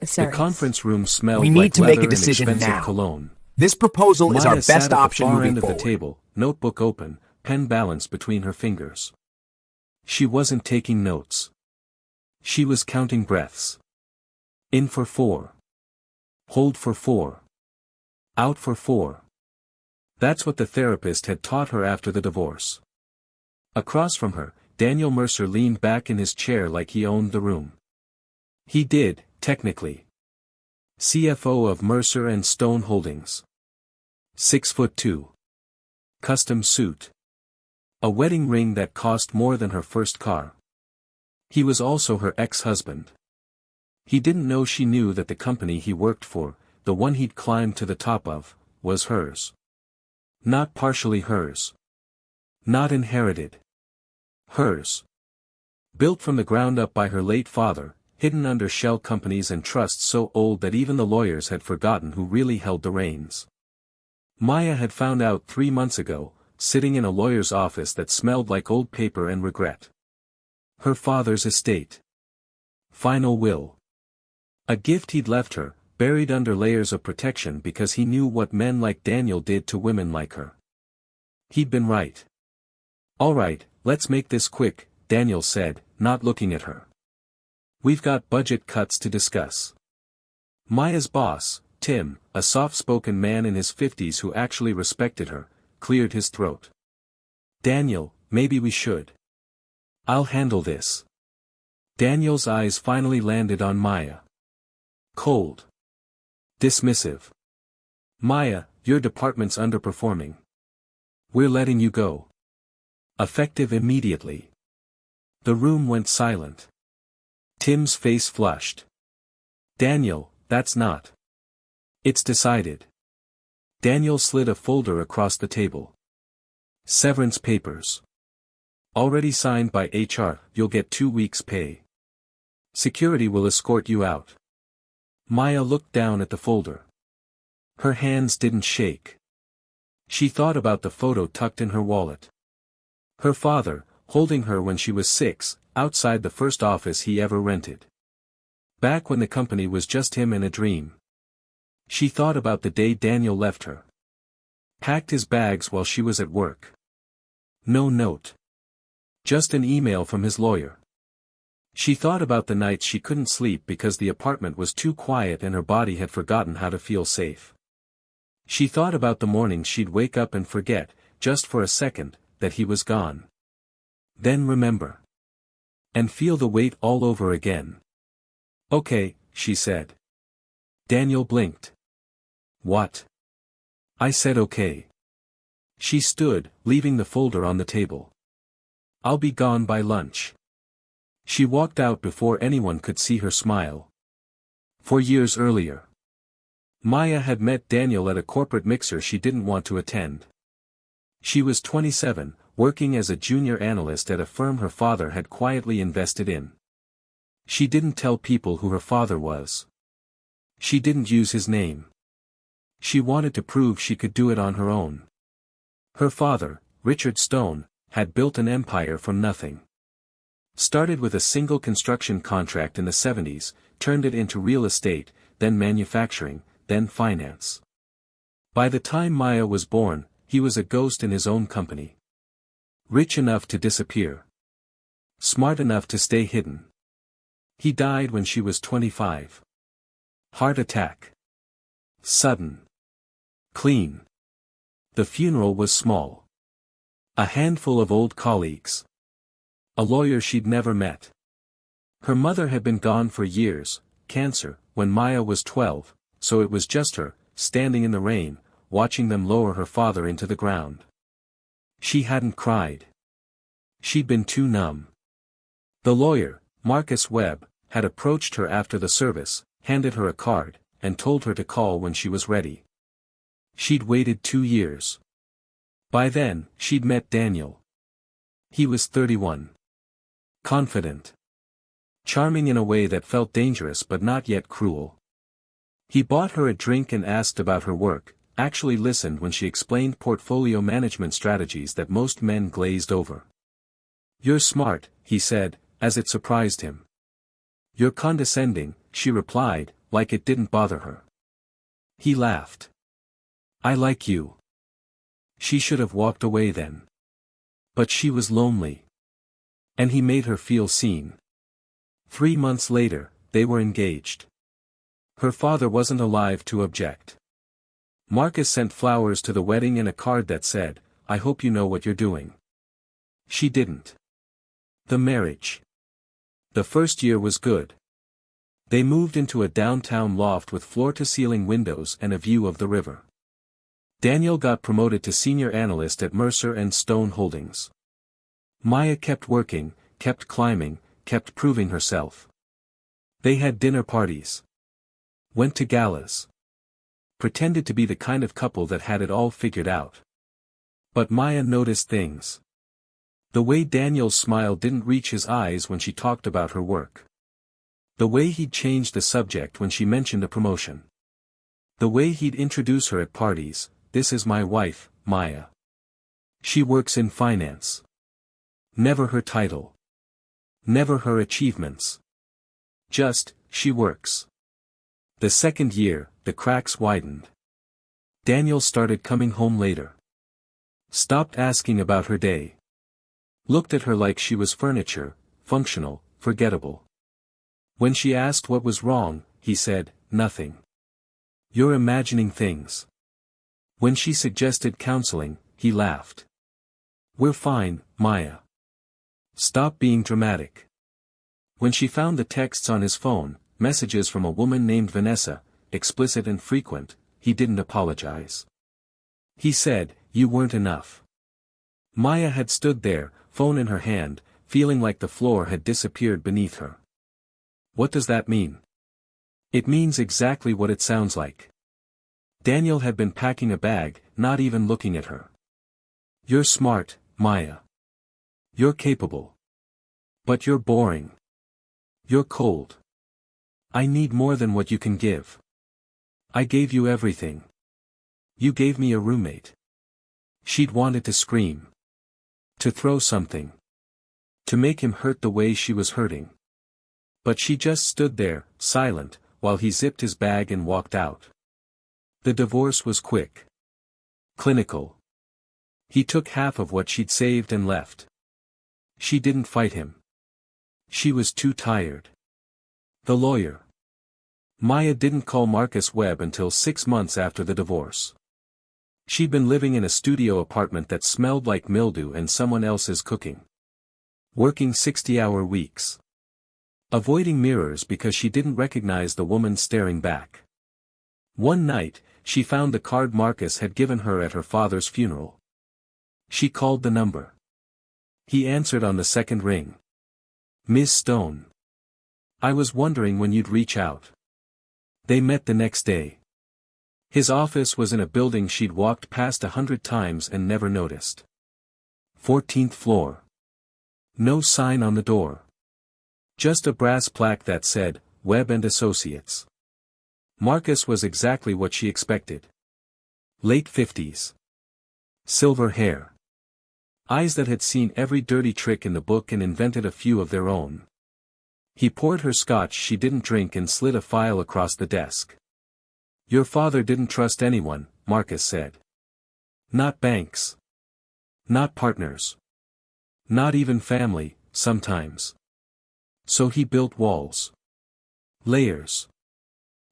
The Serious. conference room smelled We need like to make leather a decision and expensive now. cologne. This proposal is our Maya sat best at the option far moving end of the forward. table, notebook open, pen balanced between her fingers. She wasn't taking notes. She was counting breaths. In for 4. Hold for 4. Out for 4. That's what the therapist had taught her after the divorce. Across from her, Daniel Mercer leaned back in his chair like he owned the room. He did, technically. CFO of Mercer and Stone Holdings. 6'2". Custom suit. A wedding ring that cost more than her first car. He was also her ex-husband. He didn't know she knew that the company he worked for, the one he'd climbed to the top of, was hers. Not partially hers. Not inherited. Hers. Built from the ground up by her late father, hidden under shell companies and trusts so old that even the lawyers had forgotten who really held the reins. Maya had found out 3 months ago, sitting in a lawyer's office that smelled like old paper and regret. Her father's estate. Final will. A gift he'd left her, buried under layers of protection because he knew what men like Daniel did to women like her. He'd been right. "All right, let's make this quick," Daniel said, not looking at her. "We've got budget cuts to discuss." Maya's boss, Tim, a soft-spoken man in his 50s who actually respected her, cleared his throat. "Daniel, maybe we should. I'll handle this." Daniel's eyes finally landed on Maya. Cold. Dismissive. "Maya, your department's underperforming. We're letting you go. Effective immediately." The room went silent. Tim's face flushed. "Daniel, that's not. It's decided." Daniel slid a folder across the table. "Severance papers. Already signed by HR, you'll get 2 weeks' pay. Security will escort you out." Maya looked down at the folder. Her hands didn't shake. She thought about the photo tucked in her wallet. Her father, holding her when she was 6, outside the first office he ever rented. Back when the company was just him and a dream. She thought about the day Daniel left her. Packed his bags while she was at work. No note. Just an email from his lawyer. She thought about the nights she couldn't sleep because the apartment was too quiet and her body had forgotten how to feel safe. She thought about the mornings she'd wake up and forget, just for a second, that he was gone. Then remember. And feel the weight all over again. "Okay," she said. Daniel blinked. "What?" "I said okay." She stood, leaving the folder on the table. "I'll be gone by lunch." She walked out before anyone could see her smile. 4 years earlier. Maya had met Daniel at a corporate mixer she didn't want to attend. She was 27, working as a junior analyst at a firm her father had quietly invested in. She didn't tell people who her father was. She didn't use his name. She wanted to prove she could do it on her own. Her father, Richard Stone, had built an empire from nothing. Started with a single construction contract in the 70s, turned it into real estate, then manufacturing, then finance. By the time Maya was born, he was a ghost in his own company. Rich enough to disappear. Smart enough to stay hidden. He died when she was 25. Heart attack. Sudden. Clean. The funeral was small. A handful of old colleagues. A lawyer she'd never met. Her mother had been gone for years, cancer, when Maya was 12, so it was just her, standing in the rain, watching them lower her father into the ground. She hadn't cried. She'd been too numb. The lawyer, Marcus Webb, had approached her after the service, handed her a card, and told her to call when she was ready. She'd waited 2 years. By then, she'd met Daniel. He was 31. Confident. Charming in a way that felt dangerous but not yet cruel. He bought her a drink and asked about her work, actually listened when she explained portfolio management strategies that most men glazed over. "You're smart," he said, as it surprised him. "You're condescending," she replied, like it didn't bother her. He laughed. I like you. She should have walked away then. But she was lonely. And he made her feel seen. 3 months later, they were engaged. Her father wasn't alive to object. Marcus sent flowers to the wedding and a card that said, I hope you know what you're doing. She didn't. The marriage. The first year was good. They moved into a downtown loft with floor-to-ceiling windows and a view of the river. Daniel got promoted to senior analyst at Mercer and Stone Holdings. Maya kept working, kept climbing, kept proving herself. They had dinner parties. Went to galas. Pretended to be the kind of couple that had it all figured out. But Maya noticed things. The way Daniel's smile didn't reach his eyes when she talked about her work. The way he'd changed the subject when she mentioned a promotion. The way he'd introduce her at parties, this is my wife, Maya. She works in finance. Never her title. Never her achievements. Just, she works. The second year, the cracks widened. Daniel started coming home later. Stopped asking about her day. Looked at her like she was furniture, functional, forgettable. When she asked what was wrong, he said, nothing. You're imagining things. When she suggested counseling, he laughed. We're fine, Maya. Stop being dramatic. When she found the texts on his phone, messages from a woman named Vanessa, explicit and frequent, he didn't apologize. He said, you weren't enough. Maya had stood there, phone in her hand, feeling like the floor had disappeared beneath her. What does that mean? It means exactly what it sounds like. Daniel had been packing a bag, not even looking at her. You're smart, Maya. You're capable. But you're boring. You're cold. I need more than what you can give. I gave you everything. You gave me a roommate. She'd wanted to scream. To throw something. To make him hurt the way she was hurting. But she just stood there, silent, while he zipped his bag and walked out. The divorce was quick. Clinical. He took half of what she'd saved and left. She didn't fight him. She was too tired. The lawyer. Maya didn't call Marcus Webb until 6 months after the divorce. She'd been living in a studio apartment that smelled like mildew and someone else's cooking. Working 60-hour weeks. Avoiding mirrors because she didn't recognize the woman staring back. One night, she found the card Marcus had given her at her father's funeral. She called the number. He answered on the second ring. Ms. Stone. I was wondering when you'd reach out. They met the next day. His office was in a building she'd walked past 100 times and never noticed. 14th floor. No sign on the door. Just a brass plaque that said, Webb and Associates. Marcus was exactly what she expected. Late 50s. Silver hair. Eyes that had seen every dirty trick in the book and invented a few of their own. He poured her scotch she didn't drink and slid a file across the desk. Your father didn't trust anyone, Marcus said. Not banks. Not partners. Not even family, sometimes. So he built walls. Layers.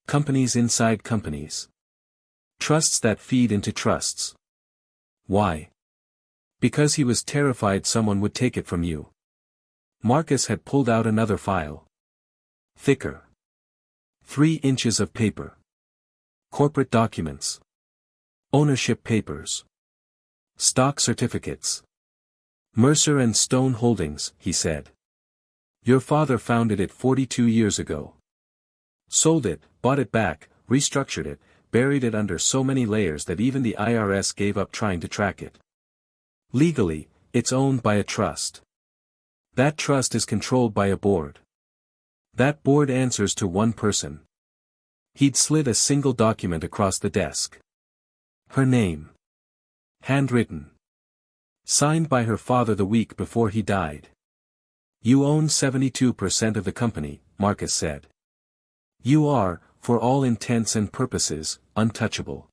Companies inside companies. Trusts that feed into trusts. Why? Because he was terrified someone would take it from you. Marcus had pulled out another file. Thicker. 3 inches of paper. Corporate documents. Ownership papers. Stock certificates. Mercer and Stone Holdings, he said. Your father founded it 42 years ago. Sold it, bought it back, restructured it, buried it under so many layers that even the IRS gave up trying to track it. Legally, it's owned by a trust. That trust is controlled by a board. That board answers to one person. He'd slid a single document across the desk. Her name. Handwritten. Signed by her father the week before he died. You own 72% of the company, Marcus said. You are, for all intents and purposes, untouchable.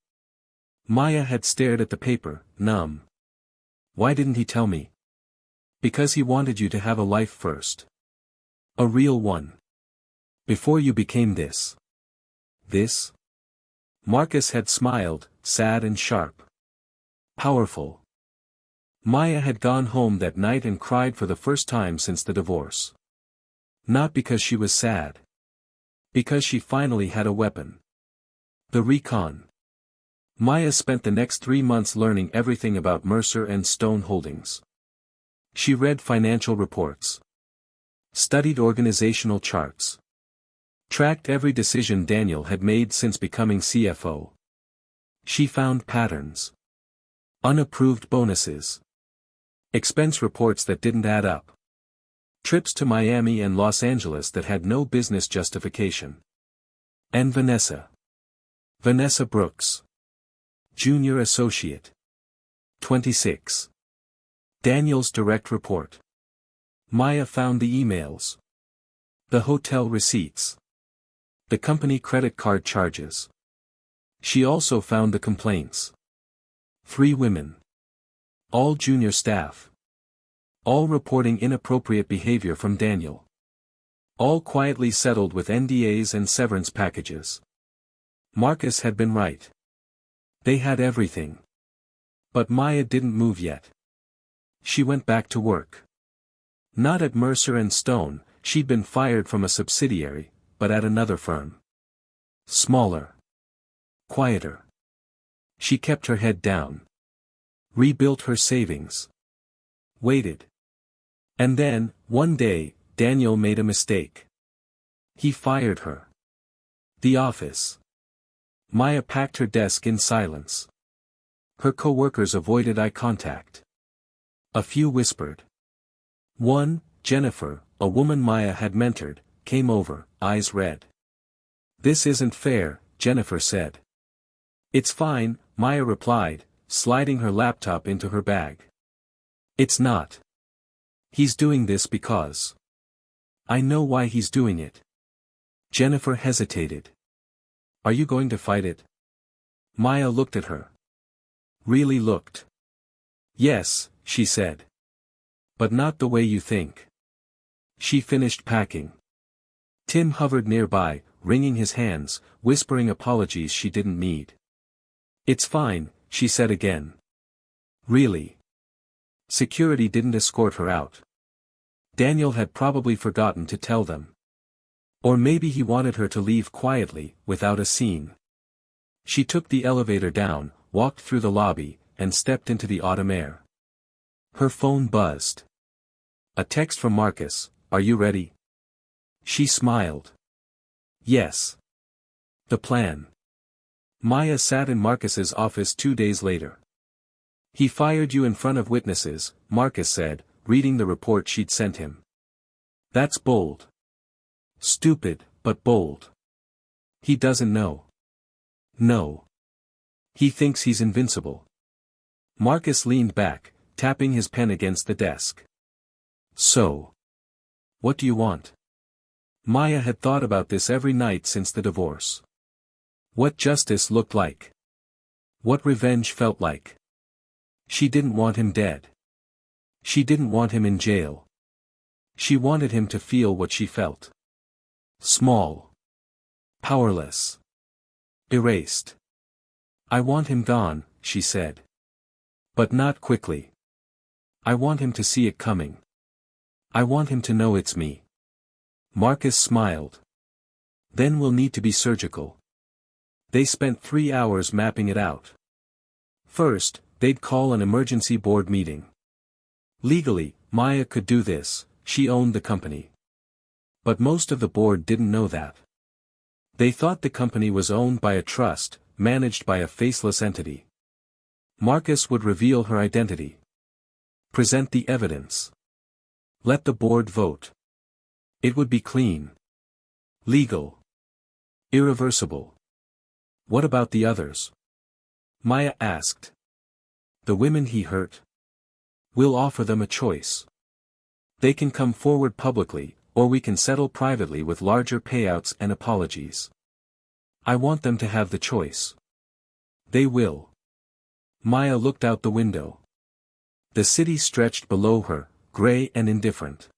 Maya had stared at the paper, numb. Why didn't he tell me? Because he wanted you to have a life first. A real one. Before you became this. This? Marcus had smiled, sad and sharp. Powerful. Maya had gone home that night and cried for the first time since the divorce. Not because she was sad. Because she finally had a weapon. The recon. Maya spent the next 3 months learning everything about Mercer and Stone Holdings. She read financial reports. Studied organizational charts. Tracked every decision Daniel had made since becoming CFO. She found patterns. Unapproved bonuses. Expense reports that didn't add up. Trips to Miami and Los Angeles that had no business justification. And Vanessa. Vanessa Brooks. Junior associate. 26. Daniel's direct report. Maya found the emails. The hotel receipts. The company credit card charges. She also found the complaints. 3 women. All junior staff. All reporting inappropriate behavior from Daniel. All quietly settled with NDAs and severance packages. Marcus had been right. They had everything. But Maya didn't move yet. She went back to work. Not at Mercer and Stone, she'd been fired from a subsidiary, but at another firm. Smaller. Quieter. She kept her head down. Rebuilt her savings. Waited. And then, one day, Daniel made a mistake. He fired her. The office. Maya packed her desk in silence. Her co-workers avoided eye contact. A few whispered. One, Jennifer, a woman Maya had mentored, came over, eyes red. This isn't fair, Jennifer said. It's fine, Maya replied, sliding her laptop into her bag. It's not. He's doing this because. I know why he's doing it. Jennifer hesitated. Are you going to fight it? Maya looked at her. Really looked. Yes, she said. But not the way you think. She finished packing. Tim hovered nearby, wringing his hands, whispering apologies she didn't need. It's fine, she said again. Really? Security didn't escort her out. Daniel had probably forgotten to tell them. Or maybe he wanted her to leave quietly, without a scene. She took the elevator down, walked through the lobby, and stepped into the autumn air. Her phone buzzed. A text from Marcus, "Are you ready?" She smiled. Yes. The plan. Maya sat in Marcus's office 2 days later. He fired you in front of witnesses, Marcus said, reading the report she'd sent him. That's bold. Stupid, but bold. He doesn't know. No. He thinks he's invincible. Marcus leaned back, tapping his pen against the desk. So. What do you want? Maya had thought about this every night since the divorce. What justice looked like. What revenge felt like. She didn't want him dead. She didn't want him in jail. She wanted him to feel what she felt. Small. Powerless. Erased. I want him gone, she said. But not quickly. I want him to see it coming. I want him to know it's me. Marcus smiled. Then we'll need to be surgical. They spent 3 hours mapping it out. First, they'd call an emergency board meeting. Legally, Maya could do this, she owned the company. But most of the board didn't know that. They thought the company was owned by a trust, managed by a faceless entity. Marcus would reveal her identity. Present the evidence. Let the board vote. It would be clean. Legal. Irreversible. What about the others? Maya asked. The women he hurt? We'll offer them a choice. They can come forward publicly, or we can settle privately with larger payouts and apologies. I want them to have the choice. They will. Maya looked out the window. The city stretched below her, gray and indifferent.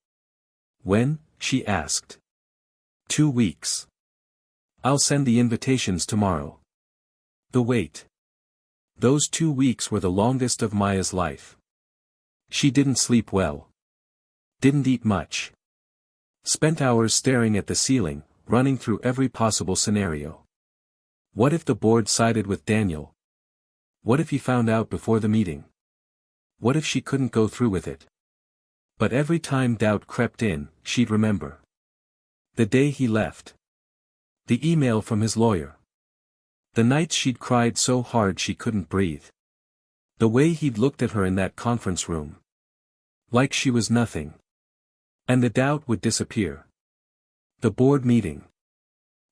When? She asked. 2 weeks. I'll send the invitations tomorrow. The wait. Those 2 weeks were the longest of Maya's life. She didn't sleep well. Didn't eat much. Spent hours staring at the ceiling, running through every possible scenario. What if the board sided with Daniel? What if he found out before the meeting? What if she couldn't go through with it? But every time doubt crept in, she'd remember. The day he left. The email from his lawyer. The nights she'd cried so hard she couldn't breathe. The way he'd looked at her in that conference room. Like she was nothing. And the doubt would disappear. The board meeting.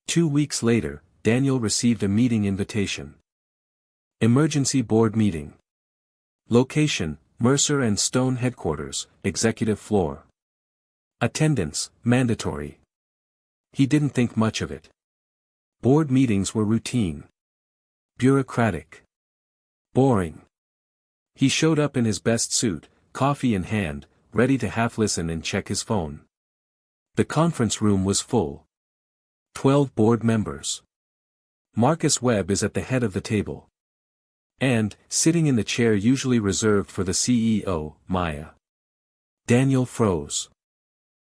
2 weeks later, Daniel received a meeting invitation. Emergency board meeting. Location, Mercer and Stone headquarters, executive floor. Attendance, mandatory. He didn't think much of it. Board meetings were routine. Bureaucratic. Boring. He showed up in his best suit, coffee in hand, ready to half listen and check his phone. The conference room was full. 12 board members. Marcus Webb is at the head of the table. And, sitting in the chair usually reserved for the CEO, Maya. Daniel froze.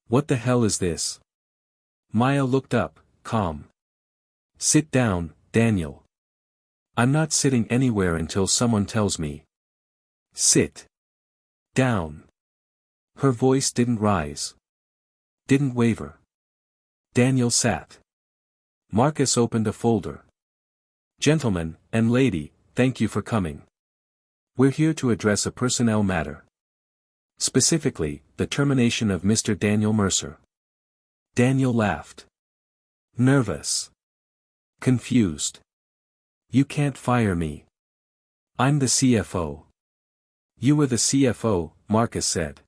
What the hell is this? Maya looked up, calm. Sit down, Daniel. I'm not sitting anywhere until someone tells me. Sit down. Her voice didn't rise. Didn't waver. Daniel sat. Marcus opened a folder. Gentlemen, and lady, thank you for coming. We're here to address a personnel matter. Specifically, the termination of Mr. Daniel Mercer. Daniel laughed. Nervous. Confused. You can't fire me. I'm the CFO. You were the CFO, Marcus said.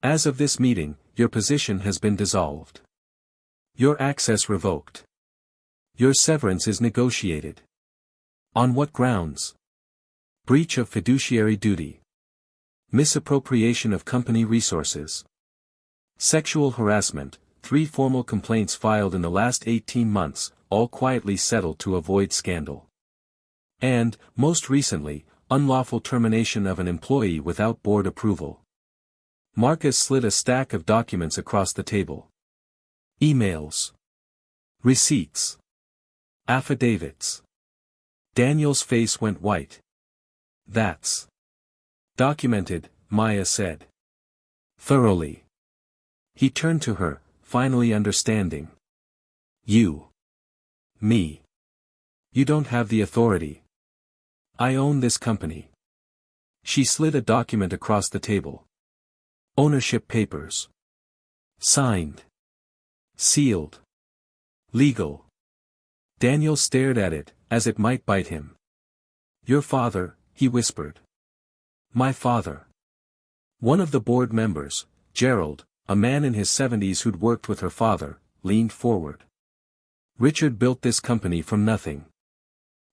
As of this meeting, your position has been dissolved. Your access revoked. Your severance is negotiated. On what grounds? Breach of fiduciary duty. Misappropriation of company resources. Sexual harassment, 3 formal complaints filed in the last 18 months, all quietly settled to avoid scandal. And, most recently, unlawful termination of an employee without board approval. Marcus slid a stack of documents across the table. Emails. Receipts. Affidavits. Daniel's face went white. That's documented, Maya said. Thoroughly. He turned to her, finally understanding. You. Me. You don't have the authority. I own this company. She slid a document across the table. Ownership papers. Signed. Sealed. Legal. Daniel stared at it, as it might bite him. Your father, he whispered. My father. One of the board members, Gerald, a man in his 70s who'd worked with her father, leaned forward. Richard built this company from nothing.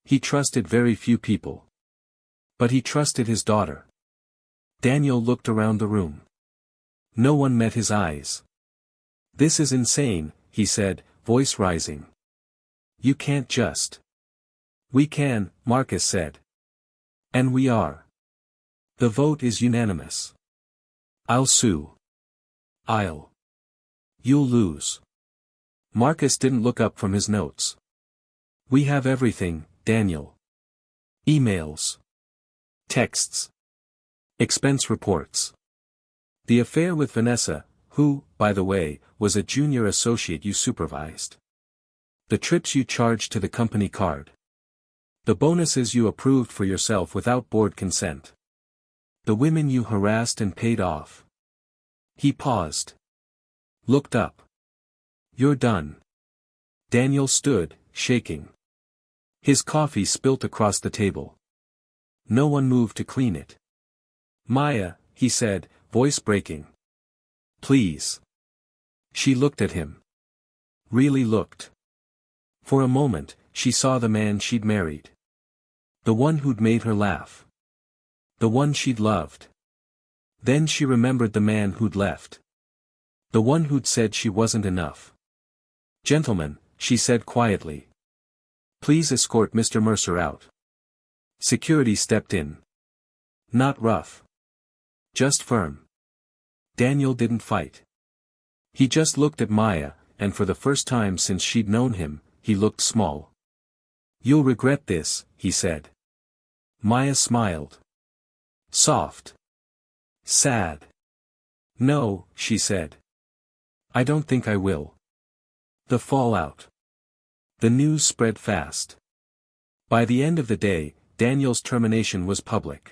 He trusted very few people. But he trusted his daughter. Daniel looked around the room. No one met his eyes. This is insane, he said, voice rising. You can't just. We can, Marcus said. And we are. The vote is unanimous. I'll sue. You'll lose. Marcus didn't look up from his notes. We have everything, Daniel. Emails. Texts. Expense reports. The affair with Vanessa, who, by the way, was a junior associate you supervised. The trips you charged to the company card. The bonuses you approved for yourself without board consent. The women you harassed and paid off. He paused. Looked up. You're done. Daniel stood, shaking. His coffee spilt across the table. No one moved to clean it. Maya, he said, voice breaking. Please. She looked at him. Really looked. For a moment, she saw the man she'd married. The one who'd made her laugh. The one she'd loved. Then she remembered the man who'd left. The one who'd said she wasn't enough. "Gentlemen," she said quietly. "Please escort Mr. Mercer out." Security stepped in. Not rough. Just firm. Daniel didn't fight. He just looked at Maya, and for the first time since she'd known him, he looked small. "You'll regret this," he said. Maya smiled. Soft. Sad. "No," she said. "I don't think I will." The fallout. The news spread fast. By the end of the day, Daniel's termination was public.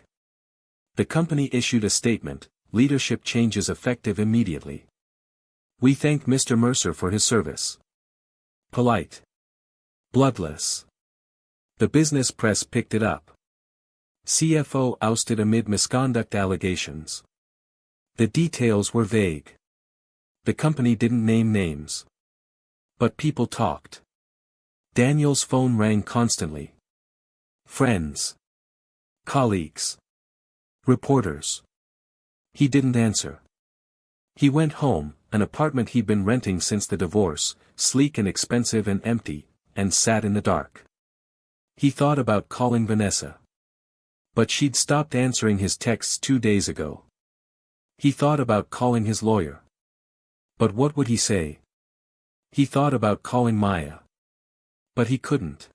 The company issued a statement, "Leadership changes effective immediately. We thank Mr. Mercer for his service." Polite. Bloodless. The business press picked it up. CFO ousted amid misconduct allegations. The details were vague. The company didn't name names. But people talked. Daniel's phone rang constantly. Friends. Colleagues. Reporters. He didn't answer. He went home, an apartment he'd been renting since the divorce, sleek and expensive and empty, and sat in the dark. He thought about calling Vanessa. But she'd stopped answering his texts 2 days ago. He thought about calling his lawyer. But what would he say? He thought about calling Maya. But he couldn't.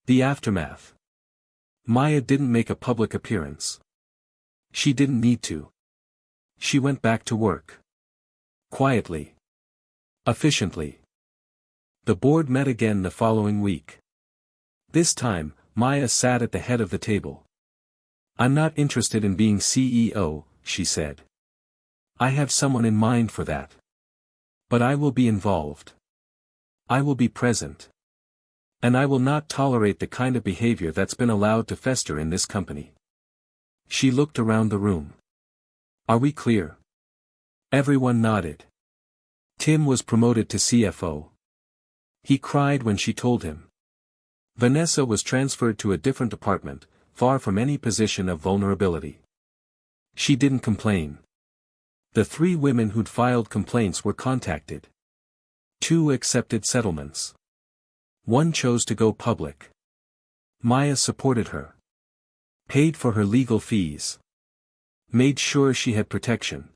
The aftermath. Maya didn't make a public appearance. She didn't need to. She went back to work. Quietly. Efficiently. The board met again the following week. This time, Maya sat at the head of the table. "I'm not interested in being CEO," she said. "I have someone in mind for that. But I will be involved. I will be present. And I will not tolerate the kind of behavior that's been allowed to fester in this company." She looked around the room. "Are we clear?" Everyone nodded. Tim was promoted to CFO. He cried when she told him. Vanessa was transferred to a different department, far from any position of vulnerability. She didn't complain. The 3 women who'd filed complaints were contacted. 2 accepted settlements. 1 chose to go public. Maya supported her. Paid for her legal fees. Made sure she had protection.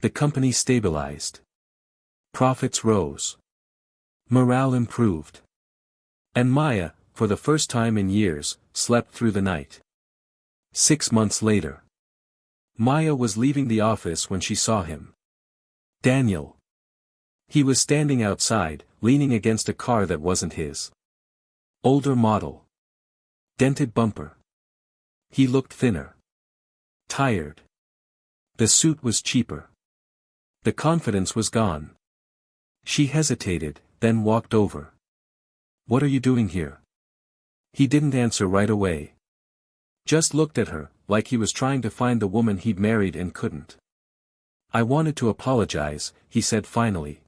The company stabilized. Profits rose. Morale improved. And Maya, for the first time in years, slept through the night. 6 months later. Maya was leaving the office when she saw him. Daniel. He was standing outside, leaning against a car that wasn't his. Older model. Dented bumper. He looked thinner. Tired. The suit was cheaper. The confidence was gone. She hesitated, then walked over. "What are you doing here?" He didn't answer right away. Just looked at her, like he was trying to find the woman he'd married and couldn't. "I wanted to apologize," he said finally.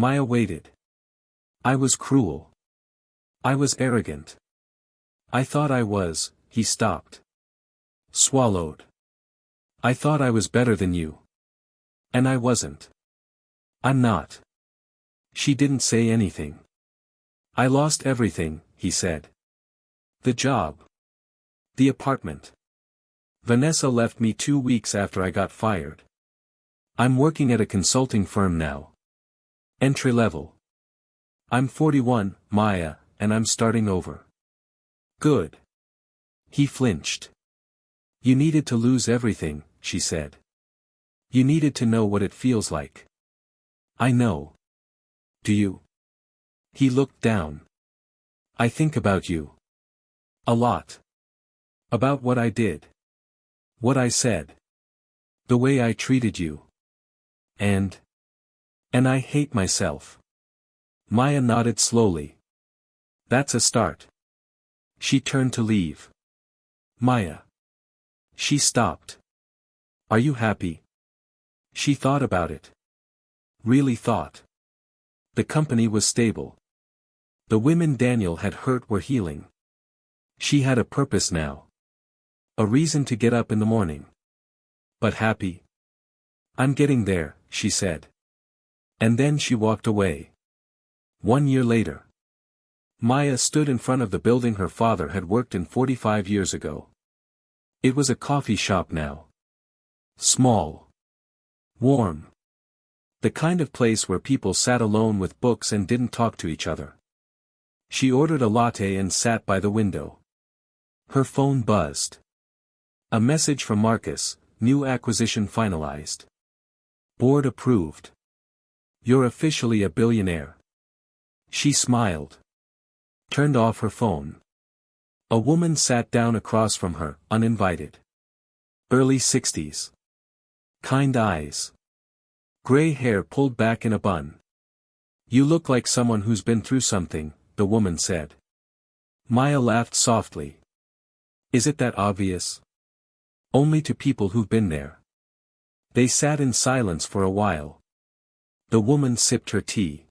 Maya waited. "I was cruel. I was arrogant. I thought I was," he stopped. Swallowed. "I thought I was better than you. And I wasn't. I'm not." She didn't say anything. "I lost everything," he said. "The job. The apartment. Vanessa left me 2 weeks after I got fired. I'm working at a consulting firm now. Entry level. I'm 41, Maya, and I'm starting over." "Good." He flinched. "You needed to lose everything," she said. "You needed to know what it feels like." "I know." "Do you?" He looked down. "I think about you. A lot. About what I did. What I said. The way I treated you. And I hate myself." Maya nodded slowly. "That's a start." She turned to leave. "Maya." She stopped. "Are you happy?" She thought about it. Really thought. The company was stable. The women Daniel had hurt were healing. She had a purpose now. A reason to get up in the morning. But happy? I'm getting there, she said. And then she walked away. 1 year later. Maya stood in front of the building her father had worked in 45 years ago. It was a coffee shop now. Small. Warm. The kind of place where people sat alone with books and didn't talk to each other. She ordered a latte and sat by the window. Her phone buzzed. A message from Marcus, new acquisition finalized. Board approved. You're officially a billionaire. She smiled. Turned off her phone. A woman sat down across from her, uninvited. Early 60s. Kind eyes. Gray hair pulled back in a bun. You look like someone who's been through something, the woman said. Maya laughed softly. Is it that obvious? Only to people who've been there. They sat in silence for a while. The woman sipped her tea.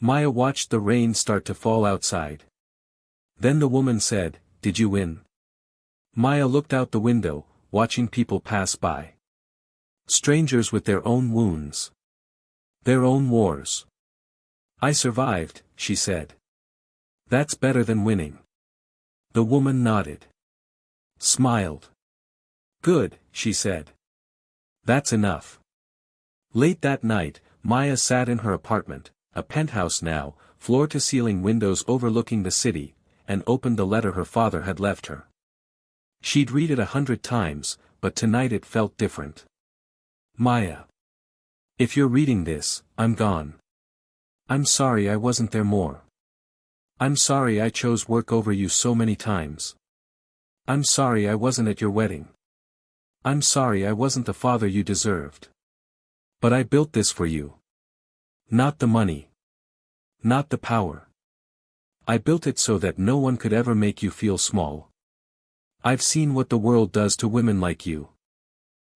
Maya watched the rain start to fall outside. Then the woman said, Did you win? Maya looked out the window, watching people pass by. Strangers with their own wounds. Their own wars. I survived, she said. That's better than winning. The woman nodded. Smiled. Good, she said. That's enough. Late that night, Maya sat in her apartment, a penthouse now, floor-to-ceiling windows overlooking the city, and opened the letter her father had left her. She'd read it 100 times, but tonight it felt different. Maya. If you're reading this, I'm gone. I'm sorry I wasn't there more. I'm sorry I chose work over you so many times. I'm sorry I wasn't at your wedding. I'm sorry I wasn't the father you deserved. But I built this for you. Not the money. Not the power. I built it so that no one could ever make you feel small. I've seen what the world does to women like you.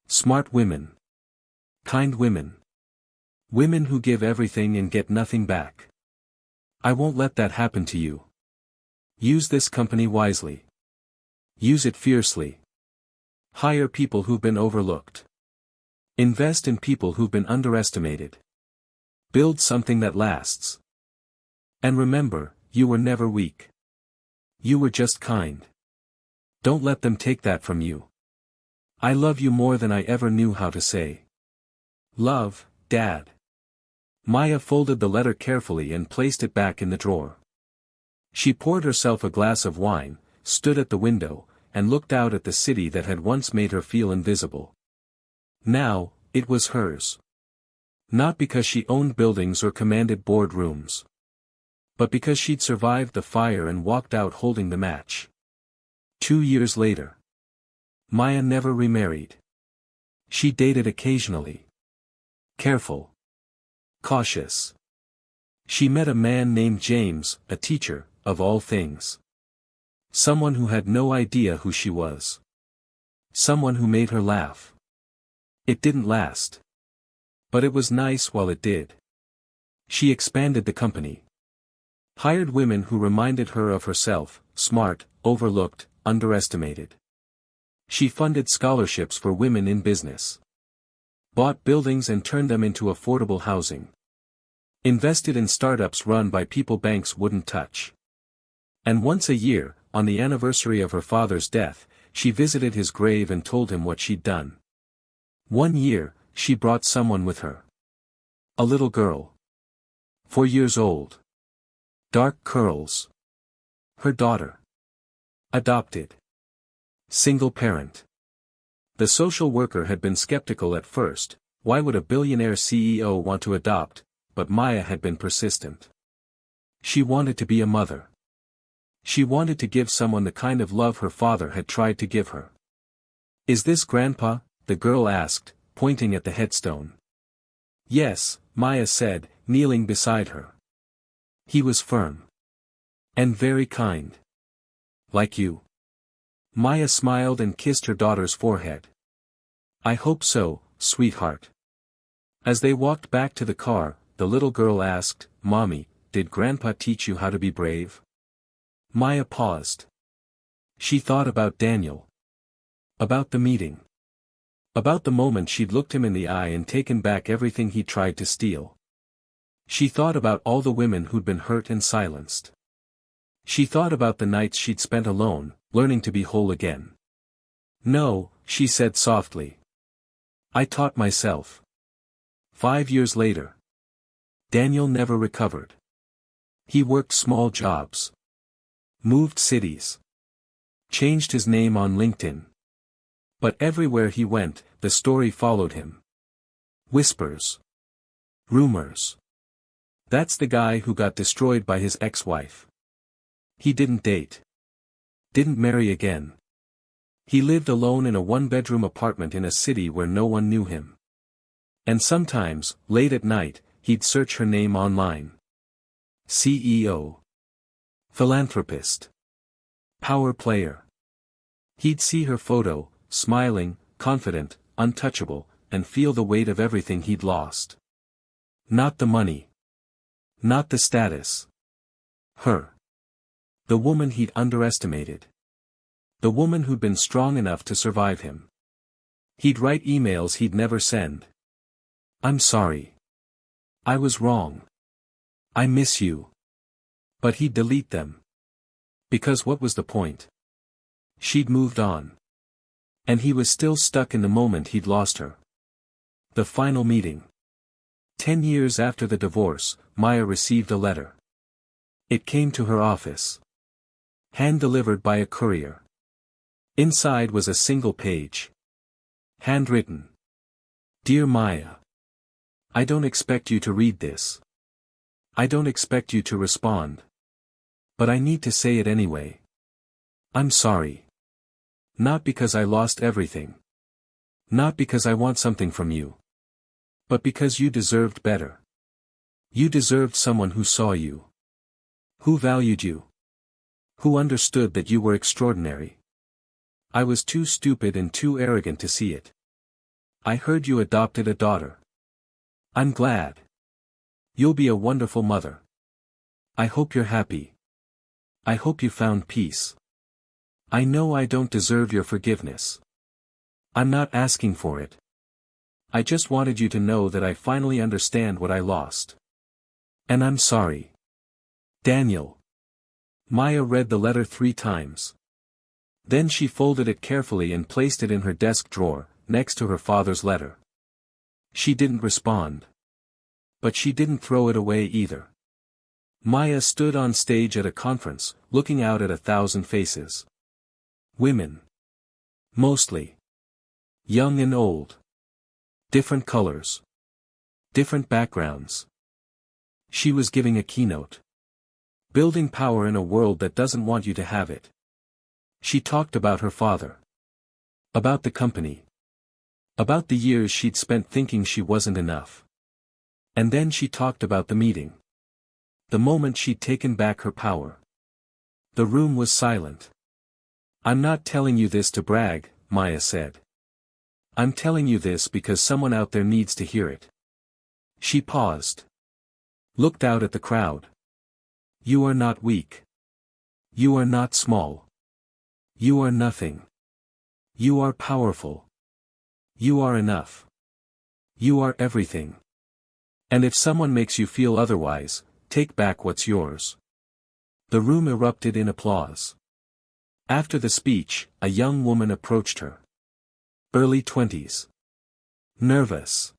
Smart women. Kind women. Women who give everything and get nothing back. I won't let that happen to you. Use this company wisely. Use it fiercely. Hire people who've been overlooked. Invest in people who've been underestimated. Build something that lasts. And remember, you were never weak. You were just kind. Don't let them take that from you. I love you more than I ever knew how to say. Love, Dad. Maya folded the letter carefully and placed it back in the drawer. She poured herself a glass of wine, stood at the window, and looked out at the city that had once made her feel invisible. Now, it was hers. Not because she owned buildings or commanded board rooms. But because she'd survived the fire and walked out holding the match. 2 years later. Maya never remarried. She dated occasionally. Careful. Cautious. She met a man named James, a teacher, of all things. Someone who had no idea who she was. Someone who made her laugh. It didn't last. But it was nice while it did. She expanded the company. Hired women who reminded her of herself, smart, overlooked, underestimated. She funded scholarships for women in business. Bought buildings and turned them into affordable housing. Invested in startups run by people banks wouldn't touch. And once a year, on the anniversary of her father's death, she visited his grave and told him what she'd done. 1 year, she brought someone with her. A little girl. 4 years old. Dark curls. Her daughter. Adopted. Single parent. The social worker had been skeptical at first. Why would a billionaire CEO want to adopt? But Maya had been persistent. She wanted to be a mother. She wanted to give someone the kind of love her father had tried to give her. Is this Grandpa? The girl asked, pointing at the headstone. Yes, Maya said, kneeling beside her. He was firm. And very kind. Like you. Maya smiled and kissed her daughter's forehead. I hope so, sweetheart. As they walked back to the car, the little girl asked, Mommy, did Grandpa teach you how to be brave? Maya paused. She thought about Daniel. About the meeting. About the moment she'd looked him in the eye and taken back everything he tried to steal. She thought about all the women who'd been hurt and silenced. She thought about the nights she'd spent alone, learning to be whole again. No, she said softly. I taught myself. 5 years later. Daniel never recovered. He worked small jobs. Moved cities. Changed his name on LinkedIn. But everywhere he went, the story followed him. Whispers. Rumors. That's the guy who got destroyed by his ex-wife. He didn't date. Didn't marry again. He lived alone in a one-bedroom apartment in a city where no one knew him. And sometimes, late at night, he'd search her name online. CEO. Philanthropist. Power player. He'd see her photo, smiling, confident, untouchable, and feel the weight of everything he'd lost. Not the money. Not the status. Her. The woman he'd underestimated. The woman who'd been strong enough to survive him. He'd write emails he'd never send. I'm sorry. I was wrong. I miss you. But he'd delete them. Because what was the point? She'd moved on. And he was still stuck in the moment he'd lost her. The final meeting. 10 years after the divorce, Maya received a letter. It came to her office. Hand-delivered by a courier. Inside was a single page. Handwritten. Dear Maya. I don't expect you to read this. I don't expect you to respond. But I need to say it anyway. I'm sorry. Not because I lost everything. Not because I want something from you. But because you deserved better. You deserved someone who saw you. Who valued you. Who understood that you were extraordinary. I was too stupid and too arrogant to see it. I heard you adopted a daughter. I'm glad. You'll be a wonderful mother. I hope you're happy. I hope you found peace. I know I don't deserve your forgiveness. I'm not asking for it. I just wanted you to know that I finally understand what I lost. And I'm sorry. Daniel. Maya read the letter 3 times. Then she folded it carefully and placed it in her desk drawer, next to her father's letter. She didn't respond. But she didn't throw it away either. Maya stood on stage at a conference, looking out at 1,000 faces. Women. Mostly. Young and old. Different colors. Different backgrounds. She was giving a keynote. Building power in a world that doesn't want you to have it. She talked about her father. About the company. About the years she'd spent thinking she wasn't enough. And then she talked about the meeting. The moment she'd taken back her power. The room was silent. I'm not telling you this to brag, Maya said. I'm telling you this because someone out there needs to hear it. She paused. Looked out at the crowd. You are not weak. You are not small. You are nothing. You are powerful. You are enough. You are everything. And if someone makes you feel otherwise, take back what's yours. The room erupted in applause. After the speech, a young woman approached her. Early 20s. Nervous.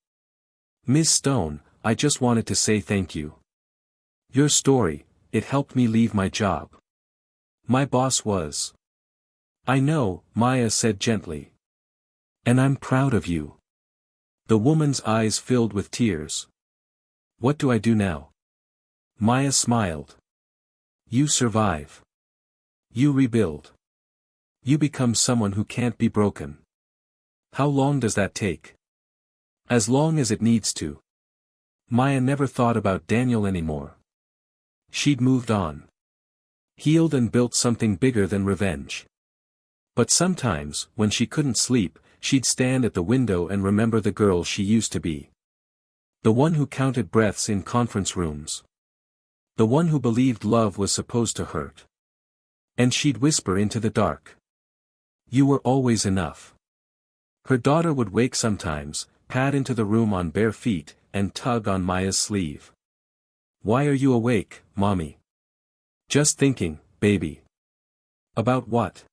Ms. Stone, I just wanted to say thank you. Your story, it helped me leave my job. My boss was. I know, Maya said gently. And I'm proud of you. The woman's eyes filled with tears. What do I do now? Maya smiled. You survive. You rebuild. You become someone who can't be broken. How long does that take? As long as it needs to. Maya never thought about Daniel anymore. She'd moved on. Healed and built something bigger than revenge. But sometimes, when she couldn't sleep, she'd stand at the window and remember the girl she used to be. The one who counted breaths in conference rooms. The one who believed love was supposed to hurt. And she'd whisper into the dark. You were always enough. Her daughter would wake sometimes, pad into the room on bare feet, and tug on Maya's sleeve. Why are you awake, Mommy? Just thinking, baby. About what?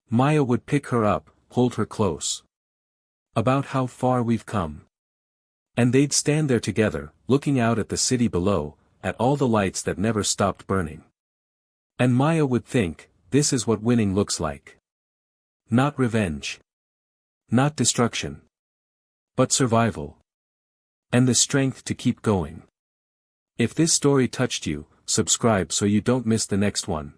Maya would pick her up, hold her close. About how far we've come. And they'd stand there together, looking out at the city below, at all the lights that never stopped burning. And Maya would think, this is what winning looks like. Not revenge. Not destruction. But survival. And the strength to keep going. If this story touched you, subscribe so you don't miss the next one.